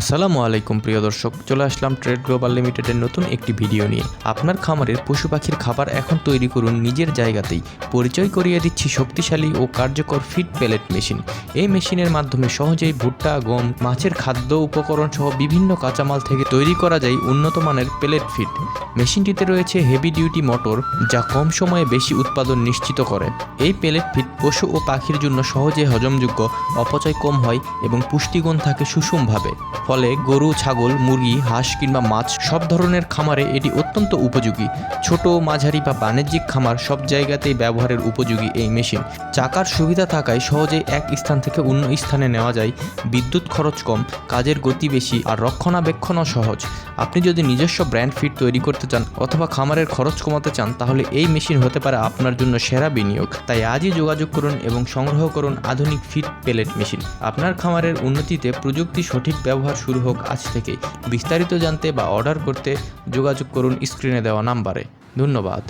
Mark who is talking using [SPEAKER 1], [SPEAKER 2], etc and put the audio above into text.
[SPEAKER 1] আসসালামু আলাইকুম প্রিয় দর্শক, চলে আসলাম ট্রেড গ্লোবাল লিমিটেডের নতুন একটি ভিডিও নিয়ে। আপনার খামারের পশু পাখির খাবার এখন তৈরি করুন নিজের জায়গাতেই। পরিচয় করিয়ে দিচ্ছি শক্তিশালী ও কার্যকর ফিড পেলেট মেশিন। এই মেশিনের মাধ্যমে সহজেই ভুট্টা, গম, মাছের খাদ্য উপকরণ সহ বিভিন্ন কাঁচামাল থেকে তৈরি করা যায় উন্নত মানের পেলেট ফিড। মেশিনটিতে রয়েছে হেভি ডিউটি মোটর, যা কম সময়ে বেশি উৎপাদন নিশ্চিত করে। এই পেলেট ফিড পশু ও পাখির জন্য সহজে হজমযোগ্য, অপচয় কম হয় এবং পুষ্টিগুণ থাকে সুষমভাবে। ফলে গরু, ছাগল, মুরগি, হাঁস কিংবা মাছ সব ধরনের খামারে এটি অত্যন্ত উপযোগী। ছোট, মাঝারি বা বাণিজ্যিক খামার সব জায়গাতেই ব্যবহারের উপযোগী এই মেশিন। চাকার সুবিধা থাকায় সহজেই এক স্থান থেকে অন্য স্থানে নেওয়া যায়। বিদ্যুৎ খরচ কম, কাজের গতি বেশি আর রক্ষণাবেক্ষণও সহজ। আপনি যদি নিজস্ব ব্র্যান্ড ফিড তৈরি করতে চান অথবা খামারের খরচ কমাতে চান, তাহলে এই মেশিন হতে পারে আপনার জন্য সেরা বিনিয়োগ। তাই আজই যোগাযোগ করুন এবং সংগ্রহ করুন আধুনিক ফিড পেলেট মেশিন। আপনার খামারের উন্নতিতে প্রযুক্তি সঠিক ব্যবহার শুরু হোক আজ থেকেই। বিস্তারিত জানতে বা অর্ডার করতে যোগাযোগ করুন স্ক্রিনে দেওয়া নাম্বারে। ধন্যবাদ।